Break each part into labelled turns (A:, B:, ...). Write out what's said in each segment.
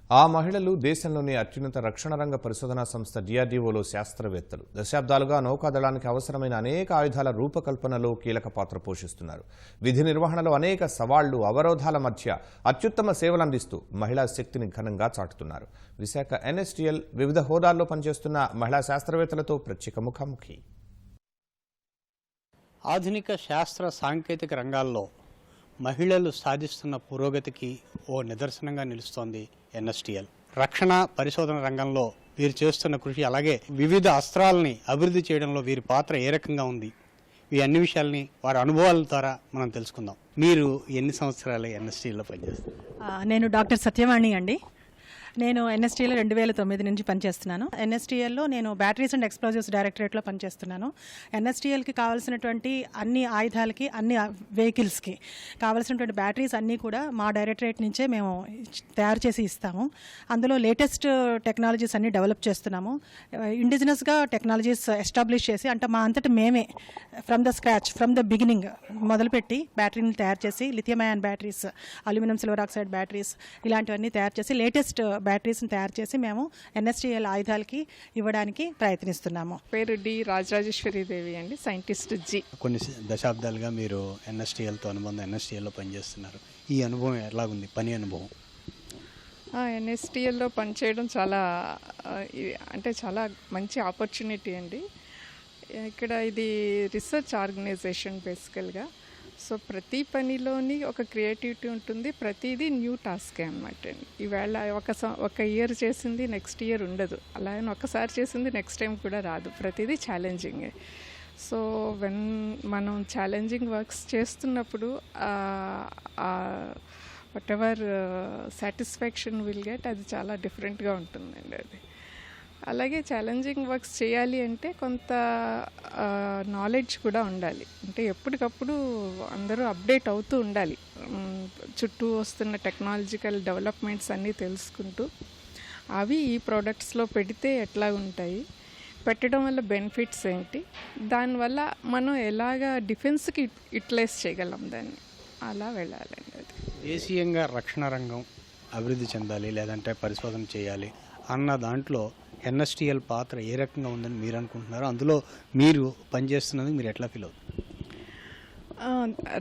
A: ఆ మహిళలు దేశంలోని అత్యున్నత రక్షణ రంగ పరిశోధనా సంస్థ DRDOలో శాస్త్రవేత్తలు. దశాబ్దాలుగా నౌకాదళానికి అవసరమైన అనేక ఆయుధాల రూపకల్పనలో కీలక పాత్ర పోషిస్తున్నారు. విధి నిర్వహణలో అనేక సవాళ్లు, అవరోధాల మధ్య అత్యుత్తమ సేవలందిస్తూ మహిళా శక్తిని ఘనంగా చాటుతున్నారు. విశాఖ NSTL వివిధ హోదాల్లో పనిచేస్తున్న మహిళా శాస్త్రవేత్తలతో ప్రత్యేక ముఖాముఖి.
B: ఆధునిక శాస్త్ర సాంకేతిక రంగాల్లో మహిళలు సాధిస్తున్న పురోగతికి ఓ నిదర్శనంగా నిలుస్తోంది NSTL. రక్షణ పరిశోధన రంగంలో వీరు చేస్తున్న కృషి, అలాగే వివిధ అస్త్రాలని అభివృద్ధి చేయడంలో వీరి పాత్ర ఏ రకంగా ఉంది, ఈ అన్ని విషయాల్ని వారి అనుభవాల ద్వారా మనం తెలుసుకుందాం. మీరు ఎన్ని సంవత్సరాలు NSTLలో పనిచేస్తారు?
C: నేను డాక్టర్ సత్యవాణి అండి. నేను NSTL 2009 నుంచి పనిచేస్తున్నాను. NSTLలో నేను బ్యాటరీస్ అండ్ ఎక్స్ప్లోజివ్స్ డైరెక్టరేట్లో పనిచేస్తున్నాను. NSTLకి కావాల్సినటువంటి అన్ని ఆయుధాలకి, అన్ని వెహికల్స్కి కావాల్సినటువంటి బ్యాటరీస్ అన్నీ కూడా మా డైరెక్టరేట్ నుంచే మేము తయారు చేసి ఇస్తాము. అందులో లేటెస్ట్ టెక్నాలజీస్ అన్నీ డెవలప్ చేస్తున్నాము. ఇండిజినస్గా టెక్నాలజీస్ ఎస్టాబ్లిష్ చేసి, అంటే మా అంతటి మేమే from the scratch, from the beginning మొదలుపెట్టి బ్యాటరీని తయారు చేసి, lithium ion batteries, aluminium silver oxide batteries ఇలాంటివన్నీ తయారు చేసి లేటెస్ట్ బ్యాటరీస్ని తయారు చేసి మేము NSTL ఆయుధాలకి ఇవ్వడానికి ప్రయత్నిస్తున్నాము.
D: పేరు డి రాజరాజేశ్వరి దేవి అండి, సైంటిస్ట్ జి.
B: కొన్ని దశాబ్దాలుగా మీరు NSTLతో అనుబంధం, NSTLలో పనిచేస్తున్నారు. ఈ అనుభవం ఎలాగుంది, పని అనుభవం?
D: NSTLలో పనిచేయడం చాలా చాలా మంచి ఆపర్చునిటీ అండి. ఇక్కడ ఇది రీసెర్చ్ ఆర్గనైజేషన్ బేసికల్గా. సో ప్రతి పనిలోని ఒక క్రియేటివిటీ ఉంటుంది, ప్రతిదీ న్యూ టాస్కే అనమాట అండి. ఈవేళ ఒక ఇయర్ చేసింది నెక్స్ట్ ఇయర్ ఉండదు, అలాగే ఒకసారి చేసింది నెక్స్ట్ టైం కూడా రాదు, ప్రతిదీ ఛాలెంజింగే. సో మనం ఛాలెంజింగ్ వర్క్స్ చేస్తున్నప్పుడు what ever satisfaction will get, అది చాలా డిఫరెంట్గా ఉంటుందండి. అది అలాగే ఛాలెంజింగ్ వర్క్స్ చేయాలి అంటే కొంత నాలెడ్జ్ కూడా ఉండాలి. అంటే ఎప్పటికప్పుడు అందరూ అప్డేట్ అవుతూ ఉండాలి, చుట్టూ వస్తున్న టెక్నాలజికల్ డెవలప్మెంట్స్ అన్నీ తెలుసుకుంటూ అవి ఈ ప్రోడక్ట్స్లో పెడితే ఎట్లా ఉంటాయి, పెట్టడం వల్ల బెనిఫిట్స్ ఏంటి, దానివల్ల మనం ఎలాగా డిఫెన్స్కి యూటిలైజ్ చేయగలం దాన్ని, అలా వెళ్ళాలండి. అది
B: దేశీయంగా రక్షణ రంగం అభివృద్ధి చెందాలి, లేదంటే పరిశోధన చేయాలి అన్న దాంట్లో NSTL పాత్ర ఏ రకంగా ఉందని మీరు అనుకుంటున్నారు? అందులో మీరు పనిచేస్తున్నది మీరు ఎట్లా ఫీల్ అవుతుంది?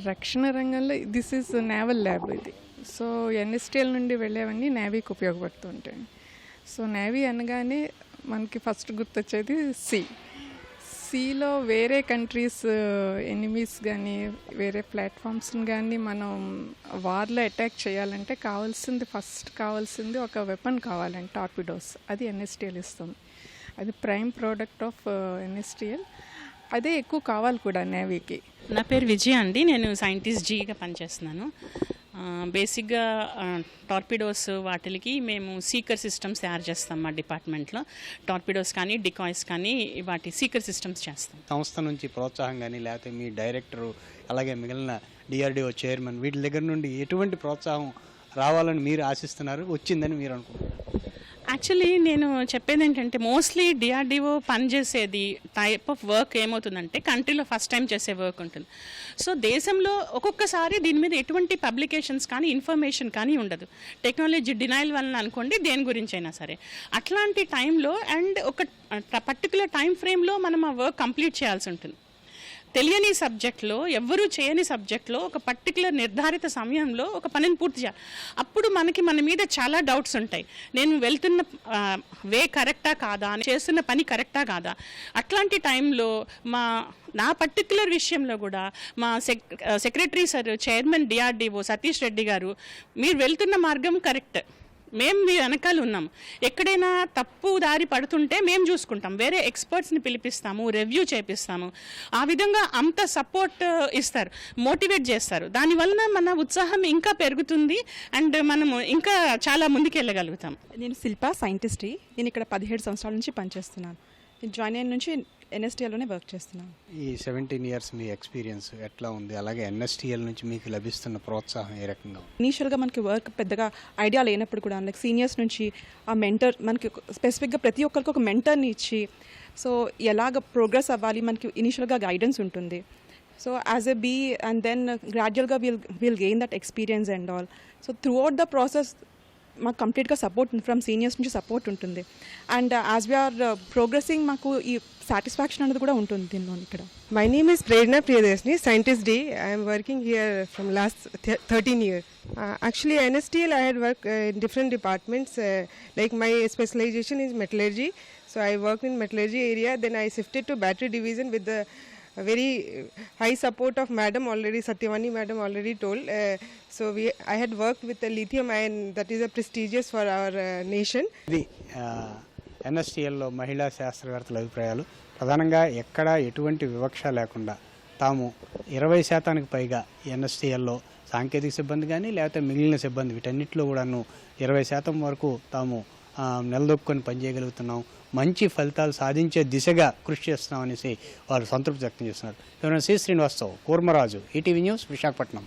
D: రక్షణ రంగంలో దిస్ ఈజ్ నేవల్ ల్యాబ్ ఇది. సో NSTL నుండి వెళ్ళేవన్నీ నేవీకి ఉపయోగపడుతుంటాయి. సో నేవీ అనగానే మనకి ఫస్ట్ గుర్తొచ్చేది సీలో వేరే కంట్రీస్ ఎనిమీస్ కానీ వేరే ప్లాట్ఫామ్స్ని కానీ మనం వార్లో అటాక్ చేయాలంటే ఫస్ట్ కావాల్సింది ఒక వెపన్ కావాలంటే టార్పిడోస్. అది NSTL ఇస్తుంది. అది ప్రైమ్ ప్రోడక్ట్ ఆఫ్ NSTL. అదే ఎక్కువ కావాలి కూడా నేవీకి.
E: నా పేరు విజయ అండి. నేను సైంటిస్ట్ జీగా పనిచేస్తున్నాను. బేసిక్గా టార్పిడోస్ వాటికి మేము సీకర్ సిస్టమ్స్ తయారు చేస్తాం మా డిపార్ట్మెంట్లో. టార్పిడోస్ కానీ డికాయ్స్ కానీ వాటి సీకర్ సిస్టమ్స్ చేస్తాం.
B: సంస్థ నుంచి ప్రోత్సాహం కానీ, లేకపోతే మీ డైరెక్టరు, అలాగే మిగిలిన DRDO చైర్మన్, వీటి దగ్గర నుండి ఎటువంటి ప్రోత్సాహం రావాలని మీరు ఆశిస్తున్నారు, వచ్చిందని మీరు అనుకుంటున్నారు?
E: యాక్చువల్లీ నేను చెప్పేది ఏంటంటే, మోస్ట్లీ DRDO పనిచేసేది టైప్ ఆఫ్ వర్క్ ఏమవుతుందంటే కంట్రీలో ఫస్ట్ టైం చేసే వర్క్ ఉంటుంది. సో దేశంలో ఒక్కొక్కసారి దీని మీద ఎటువంటి పబ్లికేషన్స్ కానీ ఇన్ఫర్మేషన్ కానీ ఉండదు. టెక్నాలజీ డినైల్ వలన అనుకోండి, దేని గురించి అయినా సరే. అట్లాంటి టైంలో అండ్ ఒక పర్టికులర్ టైం ఫ్రేమ్లో మనం ఆ వర్క్ కంప్లీట్ చేయాల్సి ఉంటుంది. తెలియని సబ్జెక్ట్లో, ఎవ్వరూ చేయని సబ్జెక్ట్లో ఒక పర్టికులర్ నిర్ధారిత సమయంలో ఒక పనిని పూర్తి చేయాలి. అప్పుడు మన మీద చాలా డౌట్స్ ఉంటాయి. నేను వెళ్తున్న వే కరెక్టా కాదా, చేస్తున్న పని కరెక్టా కాదా. అట్లాంటి టైంలో నా పర్టికులర్ విషయంలో కూడా మా secretary sir, chairman DRDO Satish Reddy గారు, మీరు వెళ్తున్న మార్గం కరెక్ట్, మేము మీ వెనకాల ఉన్నాం, ఎక్కడైనా తప్పు దారి పడుతుంటే మేము చూసుకుంటాం, వేరే ఎక్స్పర్ట్స్ని పిలిపిస్తాము, రివ్యూ చేపిస్తాము. ఆ విధంగా అంత సపోర్ట్ ఇస్తారు, మోటివేట్ చేస్తారు. దానివల్ల మన ఉత్సాహం ఇంకా పెరుగుతుంది అండ్ మనము ఇంకా చాలా ముందుకెళ్ళగలుగుతాం.
F: నేను శిల్ప, సైంటిస్ట్. నేను ఇక్కడ 17 సంవత్సరాల నుంచి పనిచేస్తున్నాను. నేను జాయిన్ అయిన నుంచి NSTLలోనే వర్క్ చేస్తున్నాను.
B: ఈ 17 ఇయర్స్ మీ ఎక్స్పీరియన్స్ ఎట్లా ఉంది, అలాగే NSTL నుంచి మీకు లభిస్తున్న ప్రోత్సాహం ఏ రకంగా?
F: ఇనీషియల్గా మనకి వర్క్ పెద్దగా ఐడియా లేనప్పుడు కూడా లైక్ సీనియర్స్ నుంచి ఆ మెంటర్, మనకి స్పెసిఫిక్గా ప్రతి ఒక్కరికి ఒక మెంటర్ని ఇచ్చి, సో ఎలాగ ప్రోగ్రెస్ అవ్వాలి మనకి ఇనీషియల్గా గైడెన్స్ ఉంటుంది. So as a be and then గ్రాడ్యువల్గా will gain that experience and all. So throughout the process మాకు కంప్లీట్గా సపోర్ట్ ఫ్రమ్ సీనియర్స్ నుంచి సపోర్ట్ ఉంటుంది. అండ్ యాజ్ వీఆర్ ప్రోగ్రెసింగ్ మాకు ఈ సాటిస్ఫాక్షన్ అనేది కూడా ఉంటుంది దీనిలో ఇక్కడ.
G: My name is Prerna Priyadashini, Scientist D. I am working here from last 13 years. Actually, NSTL I had worked in different departments. Like my specialization is metallurgy. So I worked in metallurgy area. Then I shifted to battery division with the very high support of madam already, Satyavani madam already told. So I had worked with the lithium ion that is a prestigious for our nation.
B: ఇది ఎన్ఎస్టీఎల్లో మహిళా శాస్త్రవేత్తల అభిప్రాయాలు. ప్రధానంగా ఎక్కడ ఎటువంటి వివక్ష లేకుండా తాము 20% పైగా ఎన్ఎస్టీఎల్లో సాంకేతిక సిబ్బంది కానీ లేకపోతే మిగిలిన సిబ్బంది వీటన్నిటిలో కూడాను 20% వరకు తాము నిలదొక్కుని పనిచేయగలుగుతున్నాం, మంచి ఫలితాలు సాధించే దిశగా కృషి చేస్తున్నాం అనేసి వారు సంతృప్తి వ్యక్తం చేస్తున్నారు. Shri Srinivasarao, Kurmaraju, ETV news, Visakhapatnam.